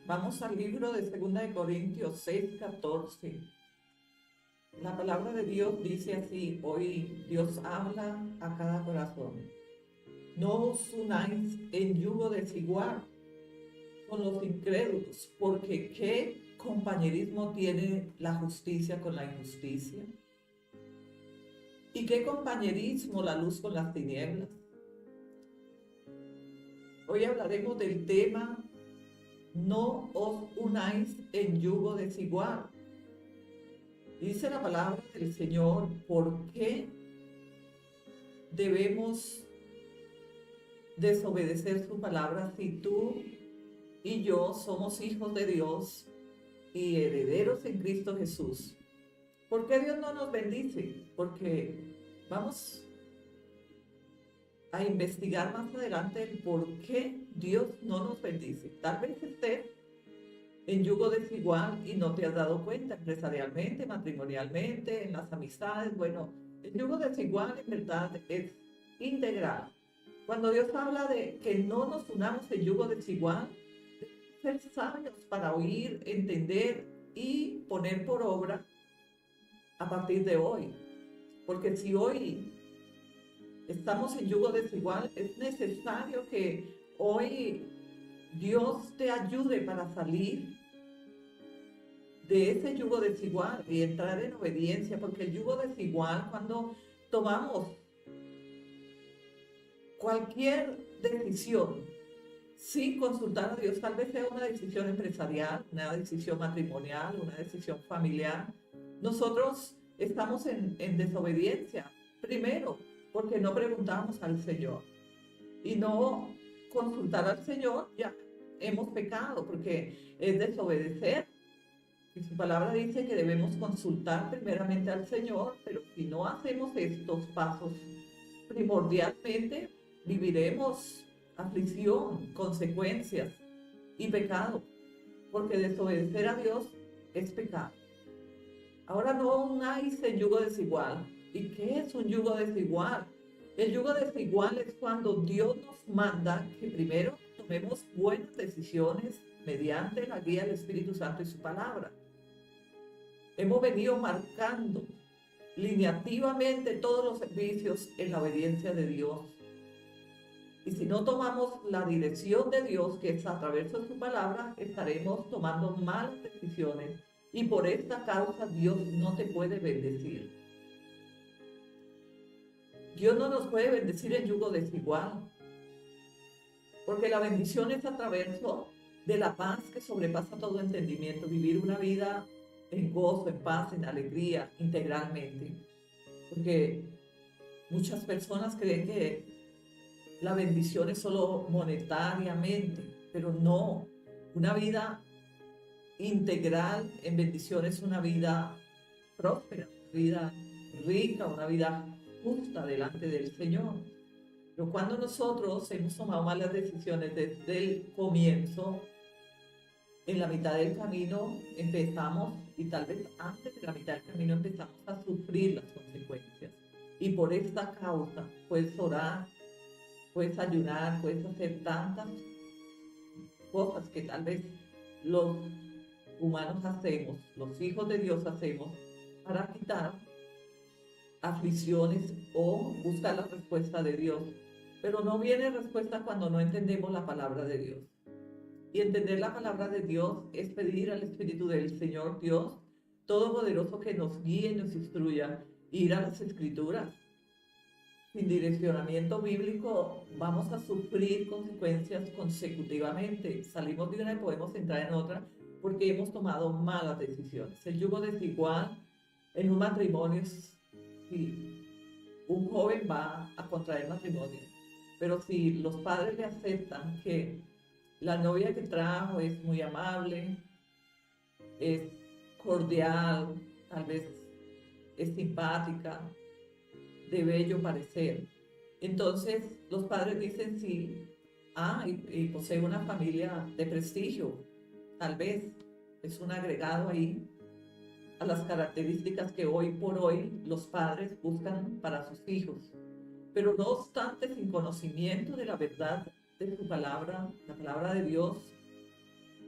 Vamos al libro de 2 Corintios 6:14. La palabra de Dios dice así, hoy Dios habla a cada corazón. No os unáis en yugo desigual con los incrédulos, porque ¿qué compañerismo tiene la justicia con la injusticia? ¿Y qué compañerismo la luz con las tinieblas? Hoy hablaremos del tema, no os unáis en yugo desigual. Dice la palabra del Señor, ¿por qué debemos desobedecer su palabra si tú y yo somos hijos de Dios y herederos en Cristo Jesús? ¿Por qué Dios no nos bendice? Porque vamos a investigar más adelante el por qué Dios no nos bendice. Tal vez estés en yugo desigual y no te has dado cuenta empresarialmente, matrimonialmente, en las amistades. Bueno, el yugo desigual en verdad es integral. Cuando Dios habla de que no nos unamos en yugo desigual, ser sabios para oír, entender y poner por obra a partir de hoy. Porque si hoy estamos en yugo desigual, es necesario que hoy Dios te ayude para salir de ese yugo desigual y entrar en obediencia, porque el yugo desigual, cuando tomamos cualquier decisión sin consultar a Dios, tal vez sea una decisión empresarial, una decisión matrimonial, una decisión familiar, nosotros estamos en desobediencia. Primero, porque no preguntamos al Señor y no consultar al Señor, ya hemos pecado, porque es desobedecer. Y su palabra dice que debemos consultar primeramente al Señor, pero si no hacemos estos pasos, primordialmente viviremos aflicción, consecuencias y pecado, porque desobedecer a Dios es pecado. Ahora no unáis en yugo desigual. ¿Y qué es un yugo desigual? El yugo desigual es cuando Dios nos manda que primero tomemos buenas decisiones mediante la guía del Espíritu Santo y su palabra. Hemos venido marcando lineativamente todos los servicios en la obediencia de Dios. Y si no tomamos la dirección de Dios, que es a través de su palabra, estaremos tomando malas decisiones. Y por esta causa Dios no te puede bendecir. Dios no nos puede bendecir en yugo desigual, porque la bendición es a través de la paz que sobrepasa todo entendimiento, vivir una vida en gozo, en paz, en alegría, integralmente. Porque muchas personas creen que la bendición es solo monetariamente, pero no. Una vida integral en bendición es una vida próspera, una vida rica, una vida justa delante del Señor. Pero cuando nosotros hemos tomado malas decisiones desde el comienzo, en la mitad del camino empezamos, y tal vez antes de la mitad del camino empezamos a sufrir las consecuencias. Y por esta causa puedes orar, puedes ayunar, puedes hacer tantas cosas que tal vez los humanos hacemos, los hijos de Dios hacemos, para quitar aflicciones o buscar la respuesta de Dios. Pero no viene respuesta cuando no entendemos la palabra de Dios. Y entender la palabra de Dios es pedir al Espíritu del Señor Dios Todopoderoso que nos guíe y nos instruya, ir a las Escrituras. Sin direccionamiento bíblico vamos a sufrir consecuencias consecutivamente. Salimos de una y podemos entrar en otra porque hemos tomado malas decisiones. El yugo desigual en un matrimonio es si un joven va a contraer matrimonio, pero si los padres le aceptan que la novia que trajo es muy amable, es cordial, tal vez es simpática, de bello parecer. Entonces los padres dicen sí, y posee una familia de prestigio, tal vez es un agregado ahí a las características que hoy por hoy los padres buscan para sus hijos. Pero no obstante, sin conocimiento de la verdad de su palabra, la palabra de Dios,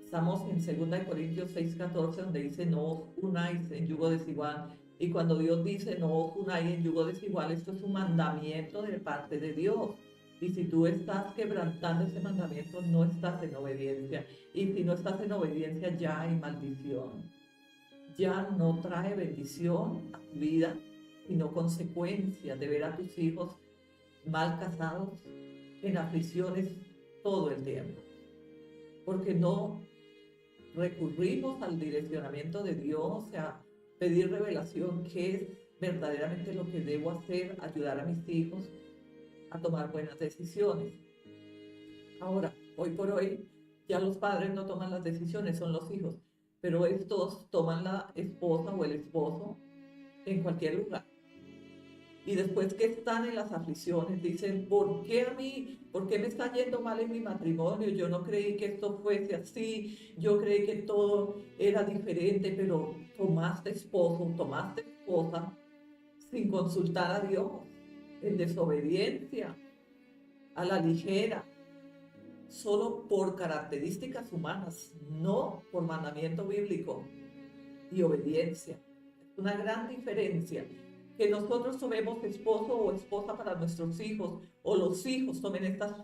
Estamos en 2 Corintios 6:14, donde dice, no os unáis en yugo desigual. Y cuando Dios dice, no os unáis en yugo desigual, esto es un mandamiento de parte de Dios. Y si tú estás quebrantando ese mandamiento, no estás en obediencia. Y si no estás en obediencia, ya hay maldición. Ya no trae bendición a tu vida, sino consecuencias de ver a tus hijos mal casados, en aflicciones todo el tiempo. Porque no recurrimos al direccionamiento de Dios, a pedir revelación, qué es verdaderamente lo que debo hacer, ayudar a mis hijos a tomar buenas decisiones. Ahora, hoy por hoy, ya los padres no toman las decisiones, son los hijos, pero estos toman la esposa o el esposo en cualquier lugar. Y después que están en las aflicciones, dicen, ¿por qué a mí? ¿Por qué me está yendo mal en mi matrimonio? Yo no creí que esto fuese así, yo creí que todo era diferente, pero tomaste esposo, tomaste esposa sin consultar a Dios, en desobediencia, a la ligera, solo por características humanas, no por mandamiento bíblico y obediencia. Es una gran diferencia que nosotros tomemos esposo o esposa para nuestros hijos, o los hijos tomen estas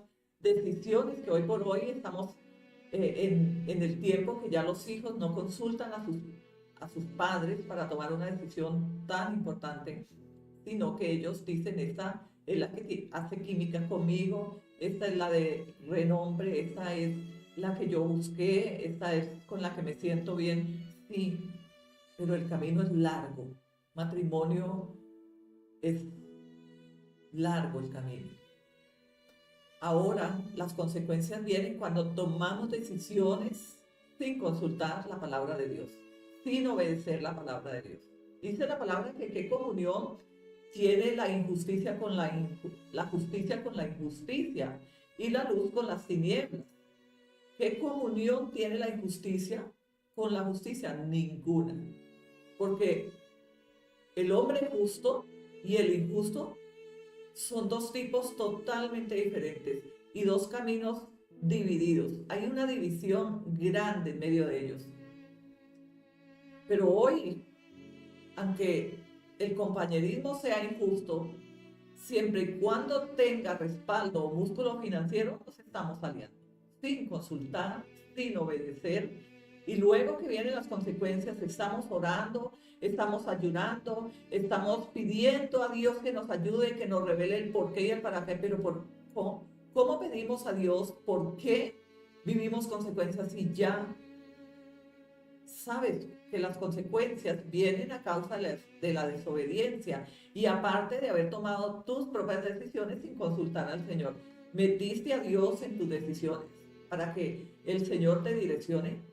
decisiones, que hoy por hoy estamos en el tiempo que ya los hijos no consultan a sus padres para tomar una decisión tan importante, sino que ellos dicen, esta es la que hace química conmigo, esta es la de renombre, esta es la que yo busqué, esta es con la que me siento bien. Sí, pero el camino es largo. Matrimonio es largo el camino. Ahora las consecuencias vienen cuando tomamos decisiones sin consultar la palabra de Dios, sin obedecer la palabra de Dios. Dice la palabra que qué comunión tiene la injusticia con la justicia con la injusticia, y la luz con las tinieblas. ¿Qué comunión tiene la injusticia con la justicia? Ninguna. Porque el hombre justo y el injusto son dos tipos totalmente diferentes y dos caminos divididos. Hay una división grande en medio de ellos. Pero hoy, aunque el compañerismo sea injusto, siempre y cuando tenga respaldo o músculo financiero, nos estamos aliando, sin consultar, sin obedecer. Y luego que vienen las consecuencias, estamos orando, estamos ayunando, estamos pidiendo a Dios que nos ayude, que nos revele el por qué y el para qué, pero ¿cómo pedimos a Dios por qué vivimos consecuencias si ya sabes que las consecuencias vienen a causa de la desobediencia y aparte de haber tomado tus propias decisiones sin consultar al Señor? ¿Metiste a Dios en tus decisiones para que el Señor te direccione?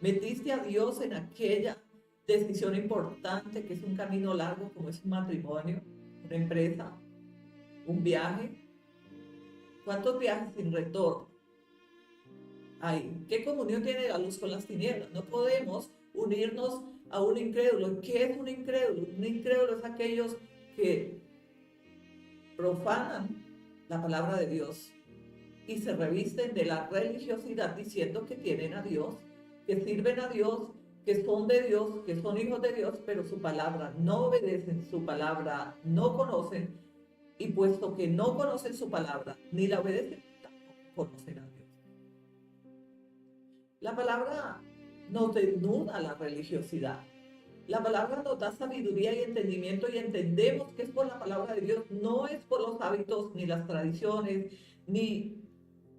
¿Metiste a Dios en aquella decisión importante que es un camino largo como es un matrimonio, una empresa, un viaje? ¿Cuántos viajes sin retorno hay? ¿Qué comunión tiene la luz con las tinieblas? No podemos unirnos a un incrédulo. ¿Qué es un incrédulo? Un incrédulo es aquellos que profanan la palabra de Dios y se revisten de la religiosidad diciendo que tienen a Dios, que sirven a Dios, que son de Dios, que son hijos de Dios, pero su palabra no obedecen, su palabra no conocen, y puesto que no conocen su palabra ni la obedecen, tampoco conocen a Dios. La palabra nos desnuda la religiosidad. La palabra nos da sabiduría y entendimiento y entendemos que es por la palabra de Dios, no es por los hábitos ni las tradiciones, ni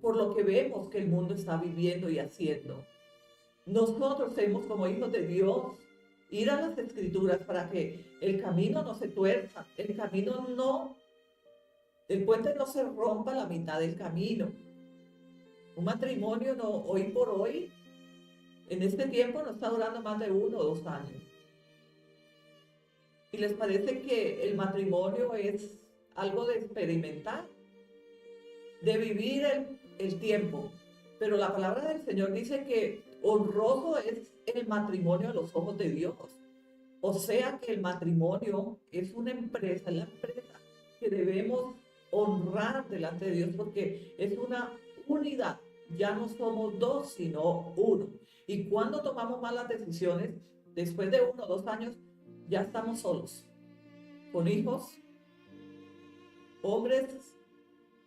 por lo que vemos que el mundo está viviendo y haciendo. Nosotros tenemos como hijos de Dios ir a las Escrituras para que el camino no se tuerza, el puente no se rompa a la mitad del camino. Un matrimonio hoy por hoy, en este tiempo, no está durando más de 1 o 2 años. ¿Y les parece que el matrimonio es algo de experimentar, de vivir el tiempo? Pero la palabra del Señor dice que honroso es el matrimonio a los ojos de Dios. O sea que el matrimonio es una empresa, la empresa que debemos honrar delante de Dios porque es una unidad ya no somos dos, sino uno. Y cuando tomamos malas decisiones, después de 1 o 2 años, ya estamos solos, con hijos, hombres,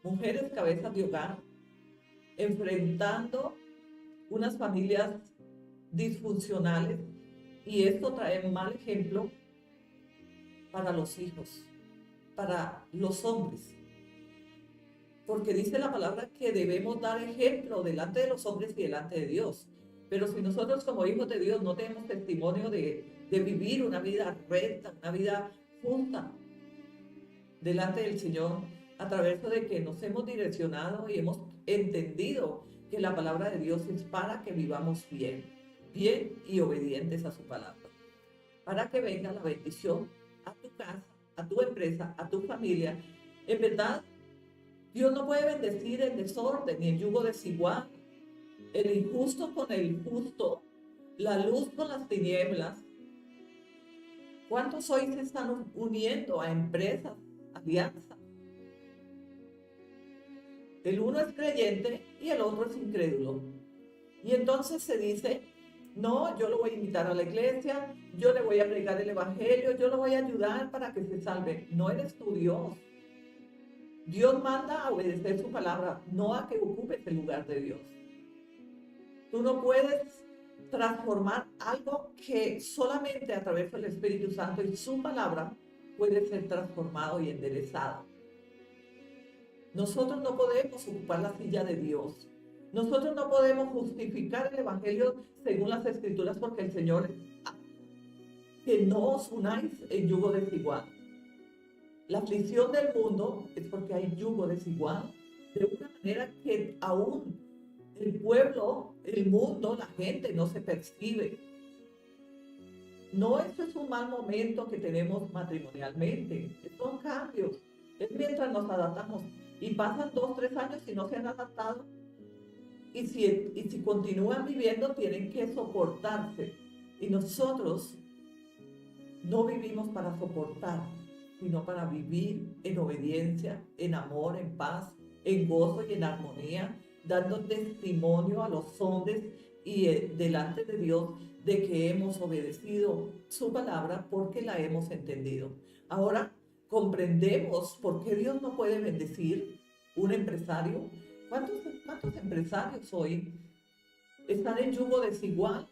mujeres, cabezas de hogar, enfrentando unas familias disfuncionales, y esto trae mal ejemplo para los hijos, para los hombres, porque dice la palabra que debemos dar ejemplo delante de los hombres y delante de Dios. Pero si nosotros como hijos de Dios no tenemos testimonio de vivir una vida recta, una vida justa delante del Señor, a través de que nos hemos direccionado y hemos entendido que la palabra de Dios es para que vivamos bien, bien y obedientes a su palabra, para que venga la bendición a tu casa, a tu empresa, a tu familia. En verdad, Dios no puede bendecir en desorden ni en yugo desigual, el injusto con el justo, la luz con las tinieblas. ¿Cuántos hoy se están uniendo a empresas, alianzas? El uno es creyente y el otro es incrédulo. Y entonces se dice, no, yo lo voy a invitar a la iglesia, yo le voy a predicar el evangelio, yo lo voy a ayudar para que se salve. No eres tu Dios. Dios manda a obedecer su palabra, no a que ocupes el lugar de Dios. Tú no puedes transformar algo que solamente a través del Espíritu Santo y su palabra puede ser transformado y enderezado. Nosotros no podemos ocupar la silla de Dios. Nosotros no podemos justificar el Evangelio según las Escrituras, porque el Señor, que no os unáis en yugo desigual. La aflicción del mundo es porque hay yugo desigual, de una manera que aún el pueblo, el mundo, la gente no se percibe. No, esto es un mal momento que tenemos matrimonialmente, son cambios, es mientras nos adaptamos. Y pasan 2, 3 años y no se han adaptado. Y si continúan viviendo, tienen que soportarse. Y nosotros no vivimos para soportar, sino para vivir en obediencia, en amor, en paz, en gozo y en armonía, dando testimonio a los hombres y delante de Dios de que hemos obedecido su palabra porque la hemos entendido. Ahora comprendemos por qué Dios no puede bendecir un empresario. ¿Cuántos empresarios hoy están en yugo desigual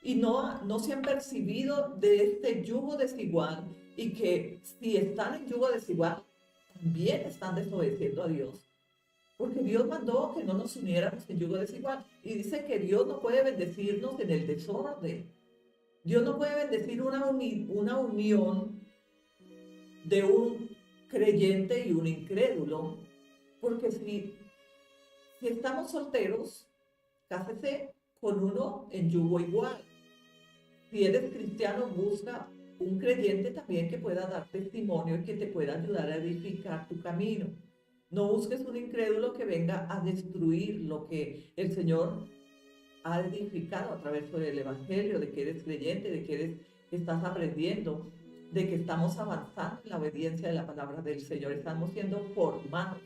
y no se han percibido de este yugo desigual, y que si están en yugo desigual también están desobedeciendo a Dios? Porque Dios mandó que no nos uniéramos en yugo desigual, y dice que Dios no puede bendecirnos en el desorden. Dios no puede bendecir una unión de un creyente y un incrédulo, porque si estamos solteros, cásese con uno en yugo igual. Si eres cristiano, busca un creyente también que pueda dar testimonio y que te pueda ayudar a edificar tu camino. No busques un incrédulo que venga a destruir lo que el Señor ha edificado a través del Evangelio, de que eres creyente, de que estás aprendiendo, de que estamos avanzando en la obediencia de la palabra del Señor. Estamos siendo formados.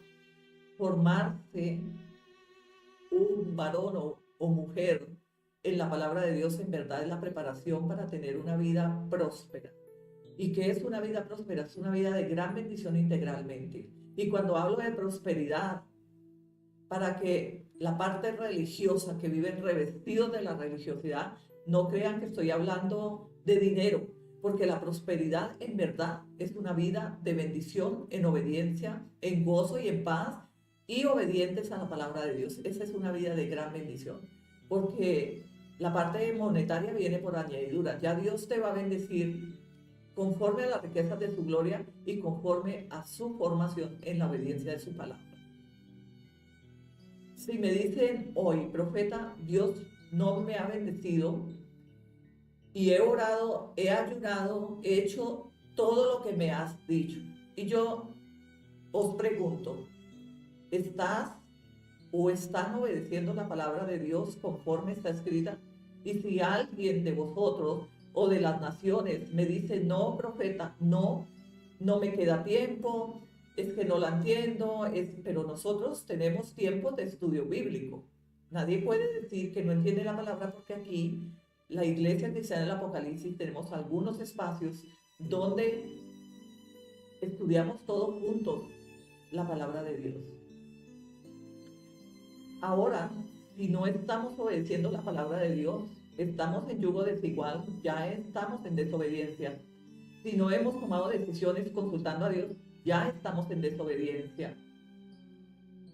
Formarse un varón o mujer en la palabra de Dios en verdad es la preparación para tener una vida próspera. ¿Y qué es una vida próspera? Es una vida de gran bendición integralmente. Y cuando hablo de prosperidad, para que la parte religiosa que viven revestidos de la religiosidad no crean que estoy hablando de dinero, porque la prosperidad en verdad es una vida de bendición, en obediencia, en gozo y en paz, y obedientes a la palabra de Dios. Esa es una vida de gran bendición, porque la parte monetaria viene por añadidura. Ya Dios te va a bendecir conforme a las riquezas de su gloria y conforme a su formación en la obediencia de su palabra. Si me dicen hoy, profeta, Dios no me ha bendecido y he orado, he ayunado, he hecho todo lo que me has dicho, y yo os pregunto, ¿estás o están obedeciendo la palabra de Dios conforme está escrita? Y si alguien de vosotros o de las naciones me dice, no, profeta, no me queda tiempo, es que no la entiendo, pero nosotros tenemos tiempos de estudio bíblico. Nadie puede decir que no entiende la palabra porque aquí, la iglesia cristiana del Apocalipsis, tenemos algunos espacios donde estudiamos todos juntos la palabra de Dios. Ahora, si no estamos obedeciendo la palabra de Dios, estamos en yugo desigual, ya estamos en desobediencia. Si no hemos tomado decisiones consultando a Dios, ya estamos en desobediencia.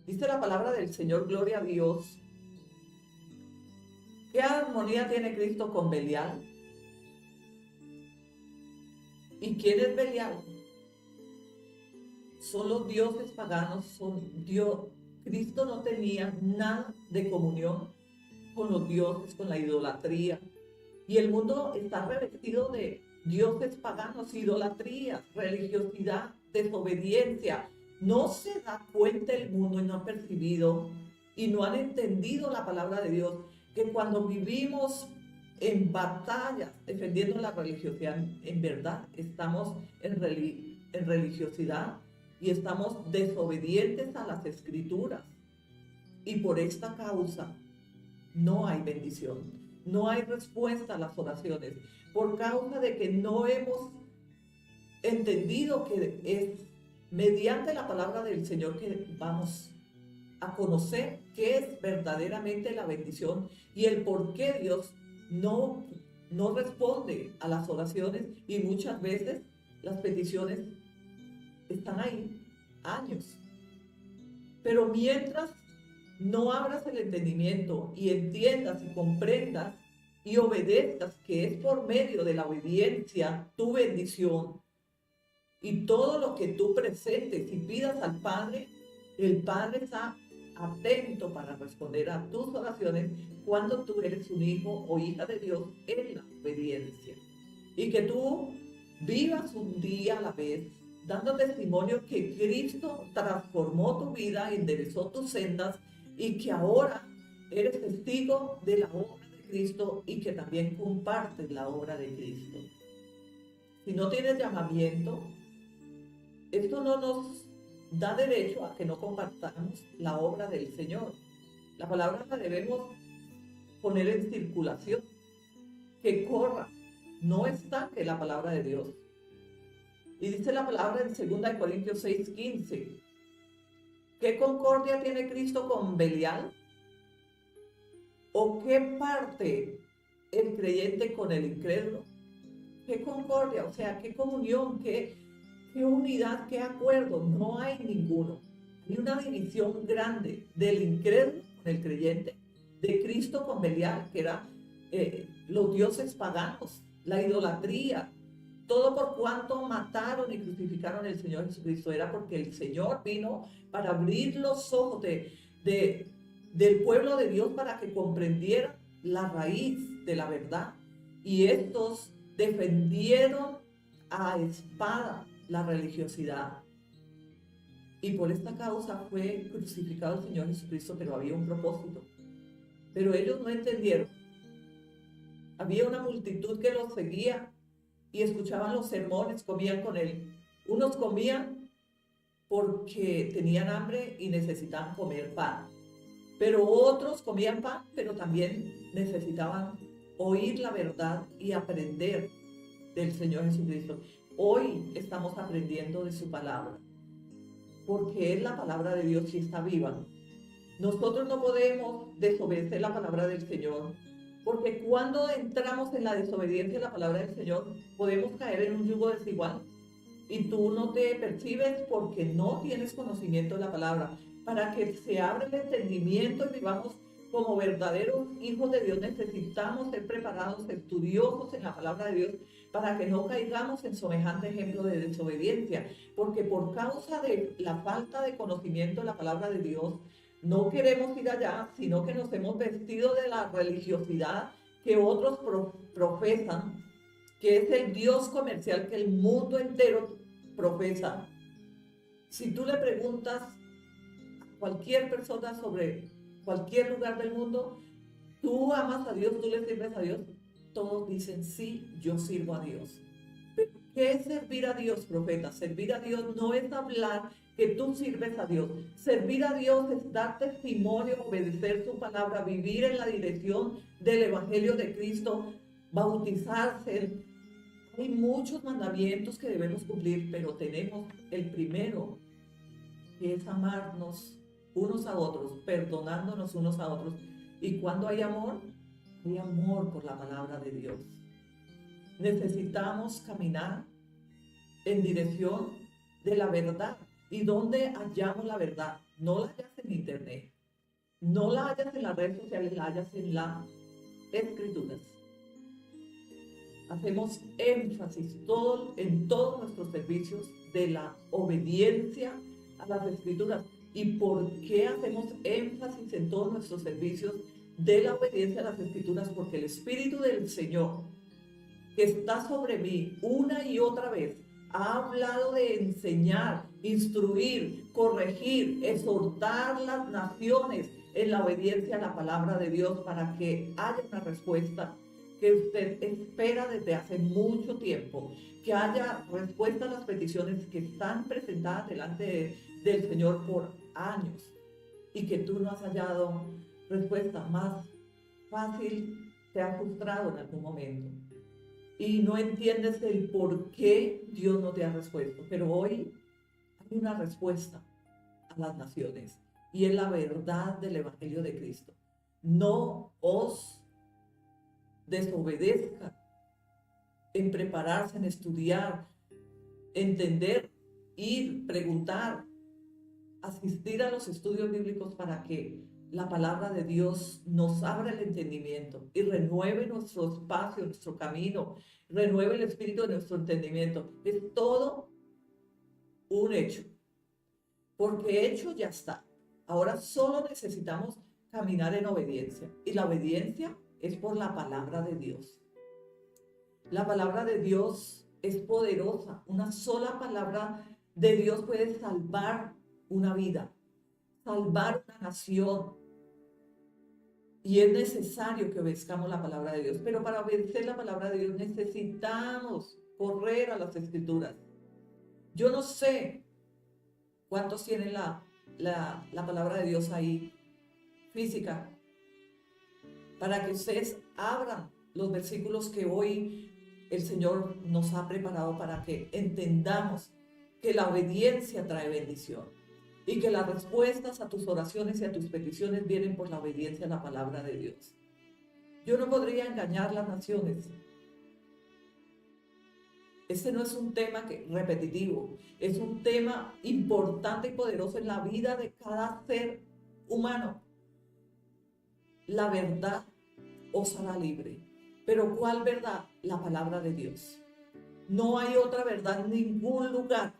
Dice la palabra del Señor, gloria a Dios. ¿Qué armonía tiene Cristo con Belial? ¿Y quién es Belial? Son los dioses paganos, son Dios. Cristo no tenía nada de comunión con los dioses, con la idolatría. Y el mundo está revestido de dioses paganos, idolatría, religiosidad, desobediencia. No se da cuenta el mundo y no han percibido y no han entendido la palabra de Dios, que cuando vivimos en batallas defendiendo la religiosidad, en verdad estamos en religiosidad y estamos desobedientes a las escrituras. Y por esta causa no hay bendición, no hay respuesta a las oraciones, por causa de que no hemos entendido que es mediante la palabra del Señor que vamos a conocer qué es verdaderamente la bendición y el por qué Dios no responde a las oraciones, y muchas veces las peticiones están ahí años. Pero mientras no abras el entendimiento y entiendas y comprendas y obedezcas que es por medio de la obediencia tu bendición, y todo lo que tú presentes y pidas al Padre, el Padre está atento para responder a tus oraciones cuando tú eres un hijo o hija de Dios en la obediencia. Y que tú vivas un día a la vez, dando testimonio que Cristo transformó tu vida, enderezó tus sendas, y que ahora eres testigo de la obra de Cristo y que también compartes la obra de Cristo. Si no tienes llamamiento, esto no nos da derecho a que no compartamos la obra del Señor. La palabra la debemos poner en circulación, que corra, no estanque la palabra de Dios. Y dice la palabra en 2 Corintios 6:15, ¿qué concordia tiene Cristo con Belial? ¿O qué parte el creyente con el incrédulo? ¿Qué concordia? O sea, ¿qué comunión? ¿Qué unidad? ¿Qué acuerdo? No hay ninguno. Hay una división grande del incrédulo con el creyente, de Cristo con Belial, que eran los dioses paganos, la idolatría. Todo por cuanto mataron y crucificaron al Señor Jesucristo. Era porque el Señor vino para abrir los ojos del pueblo de Dios para que comprendieran la raíz de la verdad. Y estos defendieron a espada la religiosidad. Y por esta causa fue crucificado el Señor Jesucristo, pero había un propósito. Pero ellos no entendieron. Había una multitud que los seguía y escuchaban los sermones, comían con él. Unos comían porque tenían hambre y necesitaban comer pan. Pero otros comían pan, pero también necesitaban oír la verdad y aprender del Señor Jesucristo. Hoy estamos aprendiendo de su palabra, porque es la palabra de Dios y está viva. Nosotros no podemos desobedecer la palabra del Señor, porque cuando entramos en la desobediencia a la palabra del Señor, podemos caer en un yugo desigual. Y tú no te percibes porque no tienes conocimiento de la palabra. Para que se abra el entendimiento y vivamos como verdaderos hijos de Dios, necesitamos ser preparados, estudiosos en la palabra de Dios, para que no caigamos en semejante ejemplo de desobediencia. Porque por causa de la falta de conocimiento de la palabra de Dios, no queremos ir allá, sino que nos hemos vestido de la religiosidad que otros profesan, que es el Dios comercial que el mundo entero profesa. Si tú le preguntas a cualquier persona sobre cualquier lugar del mundo, ¿tú amas a Dios? ¿Tú le sirves a Dios? Todos dicen, sí, yo sirvo a Dios. ¿Pero qué es servir a Dios, profeta? Servir a Dios no es hablar que tú sirves a Dios. Servir a Dios es dar testimonio, obedecer su palabra, vivir en la dirección del Evangelio de Cristo, bautizarse. Hay muchos mandamientos que debemos cumplir, pero tenemos el primero, que es amarnos unos a otros, perdonándonos unos a otros. Y cuando hay amor por la palabra de Dios. Necesitamos caminar en dirección de la verdad. ¿Y dónde hallamos la verdad? No la hallas en internet, no la hallas en las redes sociales, la hallas en las escrituras. Hacemos énfasis en todos nuestros servicios de la obediencia a las escrituras. ¿Y por qué hacemos énfasis en todos nuestros servicios de la obediencia a las escrituras? Porque el Espíritu del Señor, que está sobre mí una y otra vez, ha hablado de enseñar, instruir, corregir, exhortar las naciones en la obediencia a la palabra de Dios, para que haya una respuesta que usted espera desde hace mucho tiempo, que haya respuesta a las peticiones que están presentadas delante del Señor por años y que tú no has hallado respuesta. Más fácil te ha frustrado en algún momento y no entiendes el por qué Dios no te ha respuesto, pero hoy hay una respuesta a las naciones y es la verdad del Evangelio de Cristo. No os desobedezca en prepararse, en estudiar, entender, ir, preguntar, asistir a los estudios bíblicos para que la palabra de Dios nos abra el entendimiento y renueve nuestro espacio, nuestro camino, renueve el espíritu de nuestro entendimiento. Es todo un hecho, porque hecho ya está. Ahora solo necesitamos caminar en obediencia, y la obediencia es por la palabra de Dios. La palabra de Dios es poderosa. Una sola palabra de Dios puede salvar una vida, salvar una nación. Y es necesario que obedezcamos la palabra de Dios. Pero para obedecer la palabra de Dios necesitamos correr a las escrituras. Yo no sé cuántos tienen la palabra de Dios ahí, física, para que ustedes abran los versículos que hoy el Señor nos ha preparado para que entendamos que la obediencia trae bendición y que las respuestas a tus oraciones y a tus peticiones vienen por la obediencia a la palabra de Dios. Yo no podría engañar las naciones. Este no es un tema repetitivo, es un tema importante y poderoso en la vida de cada ser humano. La verdad os hará libre. ¿Pero cuál verdad? La palabra de Dios. No hay otra verdad en ningún lugar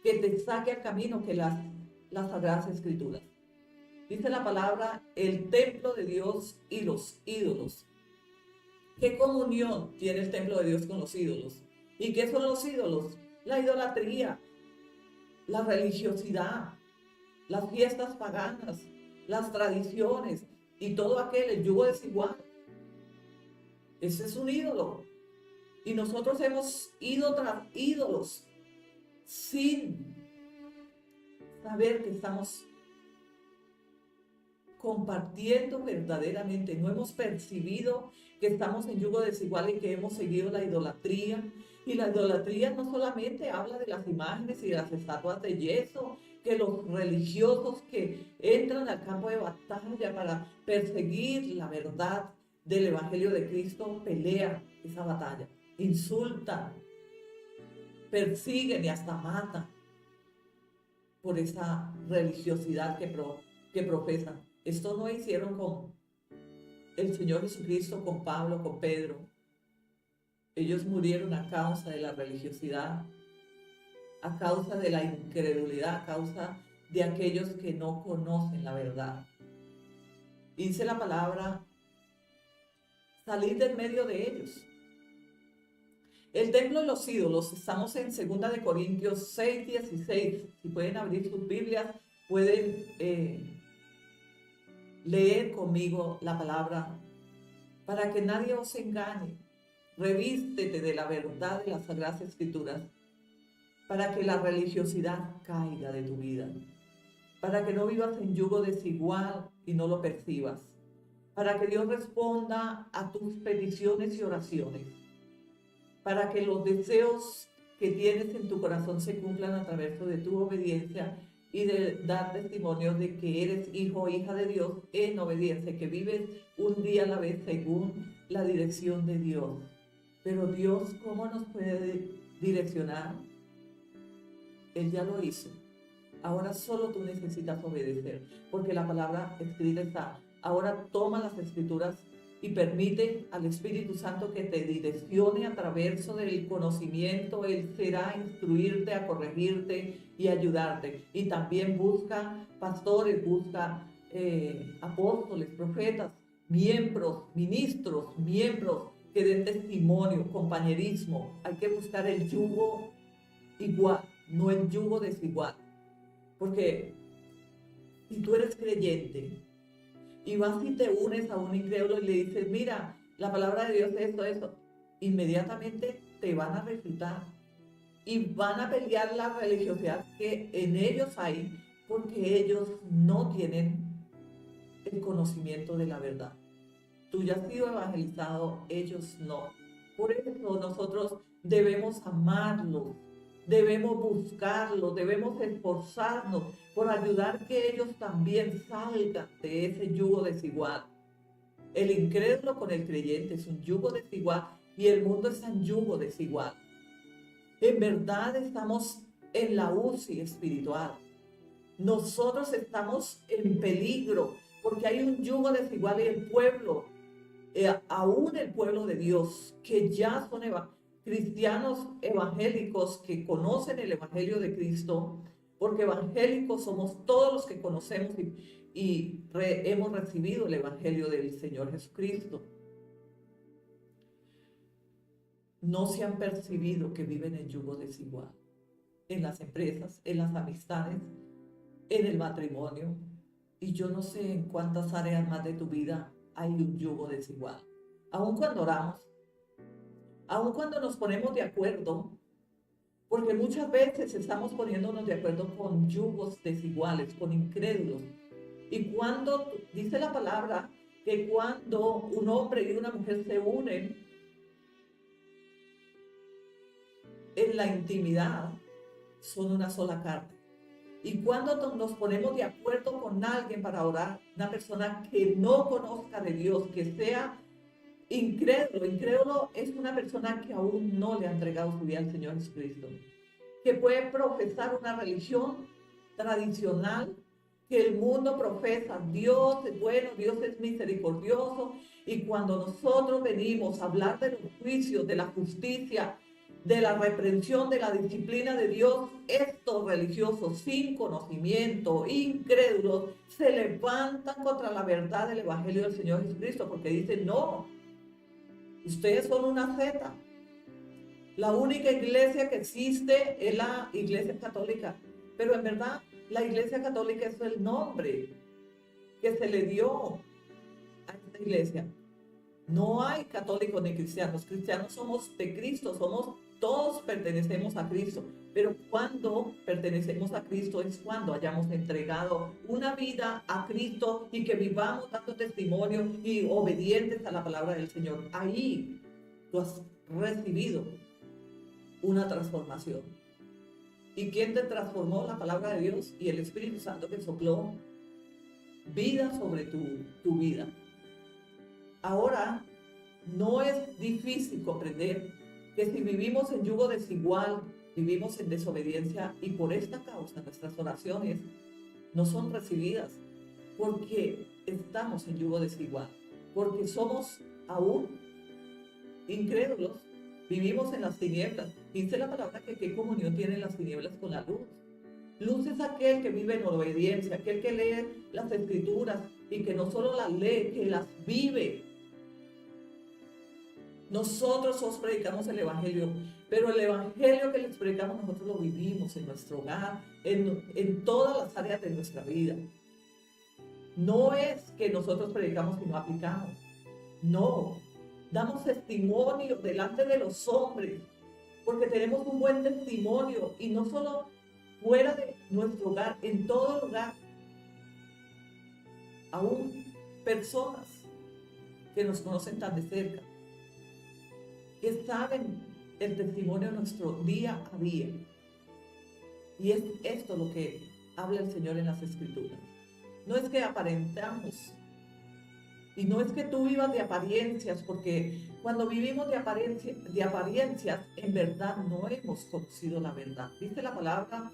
que te saque al camino que las Sagradas Escrituras. Dice la palabra, el templo de Dios y los ídolos. ¿Qué comunión tiene el templo de Dios con los ídolos? ¿Y qué son los ídolos? La idolatría, la religiosidad, las fiestas paganas, las tradiciones y todo el yugo desigual. Ese es un ídolo. Y nosotros hemos ido tras ídolos sin saber que estamos compartiendo verdaderamente. No hemos percibido que estamos en yugo desigual y que hemos seguido la idolatría. Y la idolatría no solamente habla de las imágenes y de las estatuas de yeso, que los religiosos que entran al campo de batalla para perseguir la verdad del Evangelio de Cristo pelean esa batalla, insultan, persiguen y hasta matan por esa religiosidad que profesan. Esto no hicieron con el Señor Jesucristo, con Pablo, con Pedro. Ellos murieron a causa de la religiosidad, a causa de la incredulidad, a causa de aquellos que no conocen la verdad. Dice la palabra, salid del medio de ellos. El templo de los ídolos, estamos en 2 de Corintios 6, 16. Si pueden abrir sus Biblias, pueden leer conmigo la palabra, para que nadie os engañe. Revístete de la verdad de las Sagradas Escrituras, para que la religiosidad caiga de tu vida, para que no vivas en yugo desigual y no lo percibas, para que Dios responda a tus peticiones y oraciones, para que los deseos que tienes en tu corazón se cumplan a través de tu obediencia y de dar testimonio de que eres hijo o hija de Dios en obediencia, que vives un día a la vez según la dirección de Dios. Pero Dios, ¿cómo nos puede direccionar? Él ya lo hizo. Ahora solo tú necesitas obedecer, porque la palabra escrita está. Ahora toma las escrituras y permite al Espíritu Santo que te direccione a través del conocimiento. Él será a instruirte, a corregirte y ayudarte. Y también busca pastores, busca apóstoles, profetas, miembros, ministros, miembros que den testimonio, compañerismo. Hay que buscar el yugo igual, no el yugo desigual. Porque si tú eres creyente y vas y te unes a un incrédulo y le dices, mira, la palabra de Dios es esto, inmediatamente te van a refutar y van a pelear la religiosidad que en ellos hay, porque ellos no tienen el conocimiento de la verdad. Tú ya has sido evangelizado, ellos no. Por eso nosotros debemos amarlos, debemos buscarlos, debemos esforzarnos por ayudar que ellos también salgan de ese yugo desigual. El incrédulo con el creyente es un yugo desigual y el mundo es un yugo desigual. En verdad estamos en la UCI espiritual. Nosotros estamos en peligro porque hay un yugo desigual y el pueblo, aún el pueblo de Dios, que ya son cristianos evangélicos que conocen el Evangelio de Cristo, porque evangélicos somos todos los que conocemos y hemos recibido el Evangelio del Señor Jesucristo. No se han percibido que viven en yugo desigual, en las empresas, en las amistades, en el matrimonio, y yo no sé en cuántas áreas más de tu vida hay un yugo desigual. Aun cuando oramos, aun cuando nos ponemos de acuerdo, porque muchas veces estamos poniéndonos de acuerdo con yugos desiguales, con incrédulos. Y cuando dice la palabra que cuando un hombre y una mujer se unen en la intimidad, son una sola carne. Y cuando nos ponemos de acuerdo con alguien para orar, una persona que no conozca de Dios, que sea incrédulo es una persona que aún no le ha entregado su vida al Señor Jesucristo, que puede profesar una religión tradicional, que el mundo profesa, Dios es bueno, Dios es misericordioso, y cuando nosotros venimos a hablar de los juicios, de la justicia, de la reprensión, de la disciplina de Dios, estos religiosos sin conocimiento, incrédulos, se levantan contra la verdad del Evangelio del Señor Jesucristo, porque dicen, no, ustedes son una secta. La única iglesia que existe es la Iglesia Católica, pero en verdad la Iglesia Católica es el nombre que se le dio a esta iglesia. No hay católicos ni cristianos. Cristianos somos de Cristo, todos pertenecemos a Cristo. Pero cuando pertenecemos a Cristo es cuando hayamos entregado una vida a Cristo y que vivamos dando testimonio y obedientes a la palabra del Señor. Ahí tú has recibido una transformación. ¿Y quién te transformó? La palabra de Dios y el Espíritu Santo que sopló vida sobre tu vida. Ahora, no es difícil comprender que si vivimos en yugo desigual, vivimos en desobediencia, y por esta causa nuestras oraciones no son recibidas, porque estamos en yugo desigual, porque somos aún incrédulos, vivimos en las tinieblas. Dice la palabra que qué comunión tienen las tinieblas con la luz. Luz es aquel que vive en obediencia, aquel que lee las escrituras y que no solo las lee, que las vive. Nosotros os predicamos el Evangelio, pero el Evangelio que les predicamos nosotros lo vivimos en nuestro hogar, en todas las áreas de nuestra vida. No es que nosotros predicamos y no aplicamos. No, damos testimonio delante de los hombres porque tenemos un buen testimonio y no solo fuera de nuestro hogar, en todo lugar, aún personas que nos conocen tan de cerca, que saben el testimonio de nuestro día a día. Y es esto lo que habla el Señor en las Escrituras. No es que aparentamos, y no es que tú vivas de apariencias, porque cuando vivimos de apariencias, en verdad no hemos conocido la verdad. Dice la palabra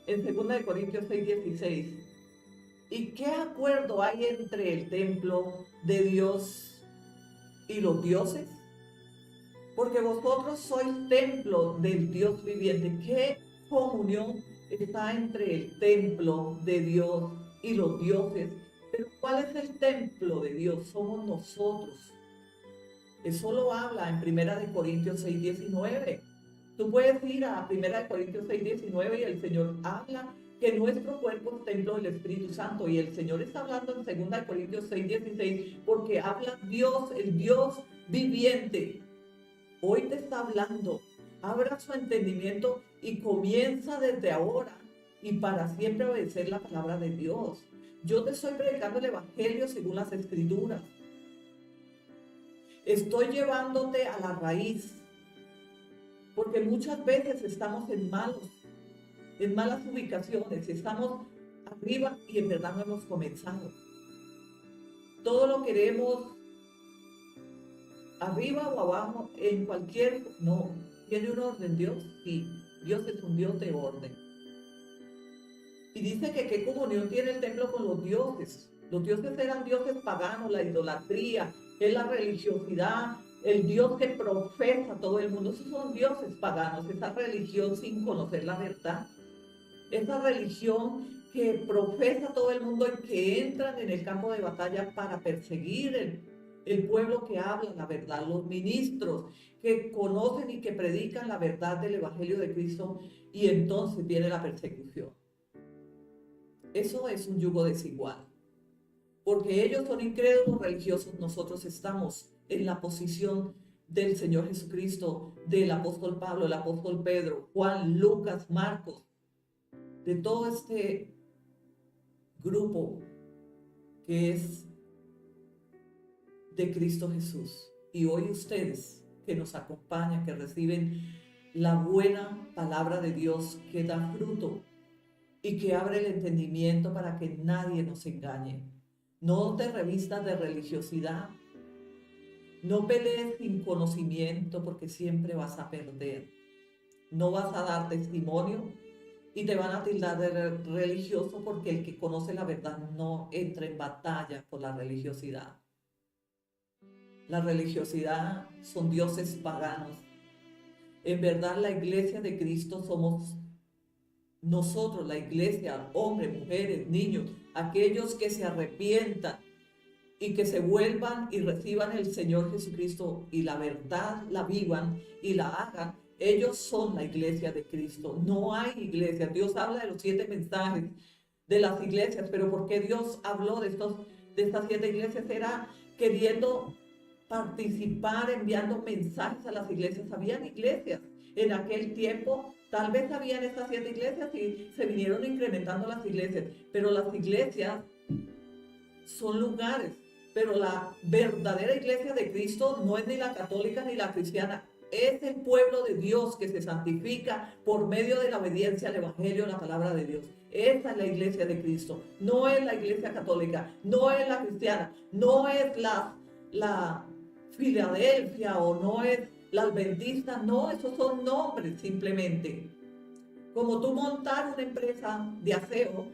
en 2 Corintios 6:16. ¿Y qué acuerdo hay entre el templo de Dios y los dioses? Porque vosotros sois templo del Dios viviente. ¿Qué comunión está entre el templo de Dios y los dioses? Pero ¿cuál es el templo de Dios? Somos nosotros. Eso lo habla en 1 Corintios 6:19. Tú puedes ir a 1 Corintios 6:19 y el Señor habla que nuestro cuerpo es templo del Espíritu Santo. Y el Señor está hablando en 2 Corintios 6:16 porque habla Dios, el Dios viviente. Hoy te está hablando. Abra su entendimiento y comienza desde ahora y para siempre obedecer la palabra de Dios. Yo te estoy predicando el Evangelio según las Escrituras. Estoy llevándote a la raíz, porque muchas veces estamos en malas ubicaciones, estamos arriba y en verdad no hemos comenzado. Todo lo queremos arriba o abajo, en cualquier... No, ¿tiene un orden Dios? Sí, Dios es un Dios de orden. Y dice que qué comunión tiene el templo con los dioses. Los dioses eran dioses paganos, la idolatría, es la religiosidad, el Dios que profesa todo el mundo. Esos son dioses paganos, esa religión sin conocer la verdad. Esa religión que profesa todo el mundo y que entran en el campo de batalla para perseguir el pueblo que habla la verdad, los ministros que conocen y que predican la verdad del Evangelio de Cristo, y entonces viene la persecución. Eso es un yugo desigual, porque ellos son incrédulos religiosos, nosotros estamos en la posición del Señor Jesucristo, del apóstol Pablo, el apóstol Pedro, Juan, Lucas, Marcos, de todo este grupo que es de Cristo Jesús. Y hoy ustedes que nos acompañan, que reciben la buena palabra de Dios que da fruto y que abre el entendimiento para que nadie nos engañe. No te revistas de religiosidad. No pelees sin conocimiento porque siempre vas a perder. No vas a dar testimonio y te van a tildar de religioso porque el que conoce la verdad no entra en batalla por la religiosidad. La religiosidad son dioses paganos. En verdad, la iglesia de Cristo somos nosotros, la iglesia, hombres, mujeres, niños, aquellos que se arrepientan y que se vuelvan y reciban el Señor Jesucristo y la verdad la vivan y la hagan. Ellos son la iglesia de Cristo. No hay iglesia. Dios habla de los 7 mensajes de las iglesias, pero ¿por qué Dios habló de estas 7 iglesias? Era queriendo participar, enviando mensajes a las iglesias. Habían iglesias en aquel tiempo. Tal vez habían estas 7 iglesias y se vinieron incrementando las iglesias, pero las iglesias son lugares, pero la verdadera iglesia de Cristo no es ni la católica ni la cristiana, es el pueblo de Dios que se santifica por medio de la obediencia al Evangelio, la palabra de Dios. Esa es la iglesia de Cristo, no es la iglesia católica, no es la cristiana, no es la Filadelfia o no es la adventista, no, esos son nombres simplemente. Como tú montar una empresa de aseo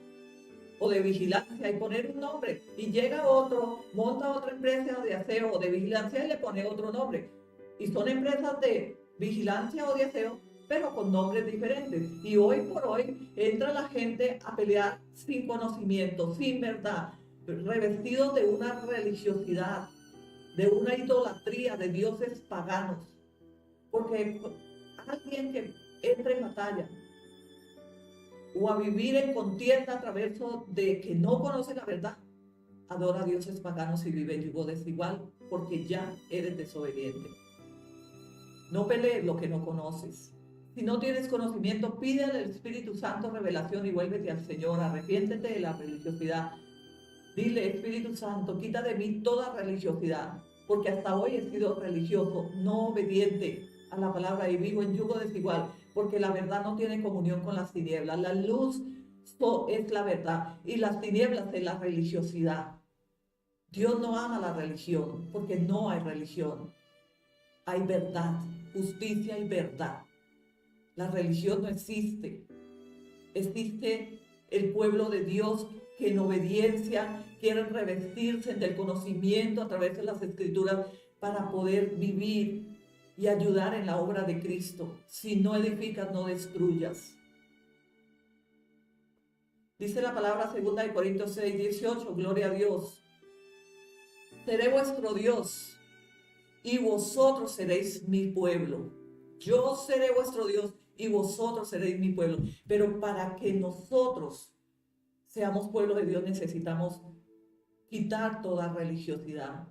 o de vigilancia y poner un nombre, y llega otro, monta otra empresa de aseo o de vigilancia y le pone otro nombre. Y son empresas de vigilancia o de aseo, pero con nombres diferentes. Y hoy por hoy entra la gente a pelear sin conocimiento, sin verdad, revestidos de una religiosidad, de una idolatría de dioses paganos. Porque alguien que entra en batalla o a vivir en contienda a través de que no conoce la verdad, adora a dioses paganos y vive en yugo desigual porque ya eres desobediente. No pelees lo que no conoces. Si no tienes conocimiento, pide al Espíritu Santo revelación y vuélvete al Señor. Arrepiéntete de la religiosidad. Dile, Espíritu Santo, quita de mí toda religiosidad, porque hasta hoy he sido religioso, no obediente a la palabra y vivo en yugo desigual, porque la verdad no tiene comunión con las tinieblas. La luz es la verdad y las tinieblas es la religiosidad. Dios no ama la religión, porque no hay religión. Hay verdad, justicia y verdad. La religión no existe. Existe el pueblo de Dios que en obediencia quieren revestirse del conocimiento a través de las Escrituras para poder vivir y ayudar en la obra de Cristo. Si no edificas, no destruyas. Dice la palabra 2 Corintios 6:18, gloria a Dios. Seré vuestro Dios y vosotros seréis mi pueblo. Yo seré vuestro Dios y vosotros seréis mi pueblo. Pero para que nosotros seamos pueblo de Dios necesitamos quitar toda religiosidad,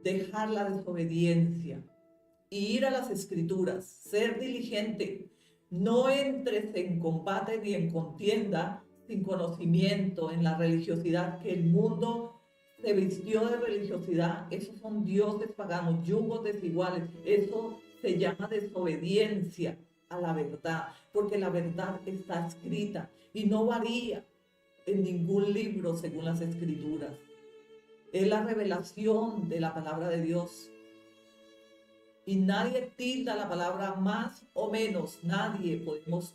dejar la desobediencia y ir a las Escrituras, ser diligente. No entres en combate ni en contienda sin conocimiento en la religiosidad que el mundo se vistió de religiosidad. Esos son dioses paganos, yugos desiguales. Eso se llama desobediencia a la verdad, porque la verdad está escrita y no varía en ningún libro según las Escrituras. Es la revelación de la palabra de Dios. Y nadie tilda la palabra más o menos. Nadie podemos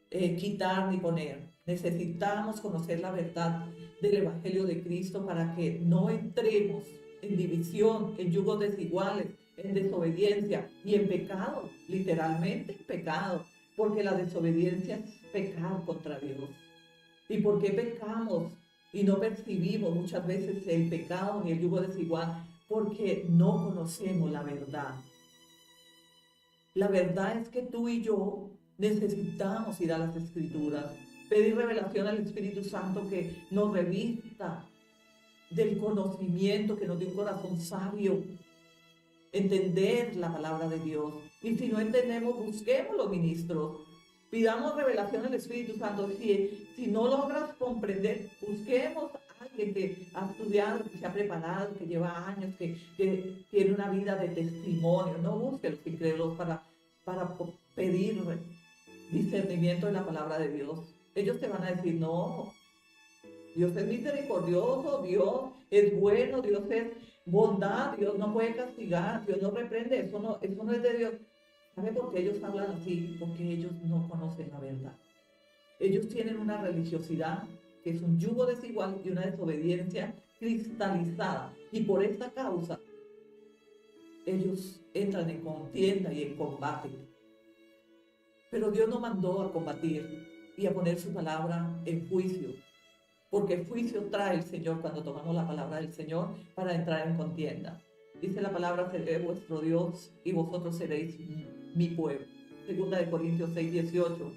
quitar ni poner. Necesitamos conocer la verdad del Evangelio de Cristo para que no entremos en división, en yugos desiguales, en desobediencia y en pecado, literalmente en pecado, porque la desobediencia es pecar contra Dios. ¿Y por qué pecamos y no percibimos muchas veces el pecado ni el yugo desigual? Porque no conocemos la verdad. La verdad es que tú y yo necesitamos ir a las Escrituras, pedir revelación al Espíritu Santo que nos revista del conocimiento, que nos dé un corazón sabio, entender la palabra de Dios. Y si no entendemos, busquemos los ministros, pidamos revelación al Espíritu Santo. Si no logras comprender, busquemos a alguien que ha estudiado, que se ha preparado, que lleva años, que tiene una vida de testimonio. No busques los incrédulos para pedir discernimiento de la palabra de Dios. Ellos te van a decir, no, Dios es misericordioso, Dios es bueno, Dios es bondad, Dios no puede castigar, Dios no reprende, eso no es de Dios. ¿Sabe por qué ellos hablan así? Porque ellos no conocen la verdad. Ellos tienen una religiosidad que es un yugo desigual y una desobediencia cristalizada. Y por esta causa, ellos entran en contienda y en combate. Pero Dios nos mandó a combatir y a poner su palabra en juicio. Porque juicio trae el Señor cuando tomamos la palabra del Señor para entrar en contienda. Dice la palabra, seré vuestro Dios y vosotros seréis mi pueblo. 2 Corintios 6:18.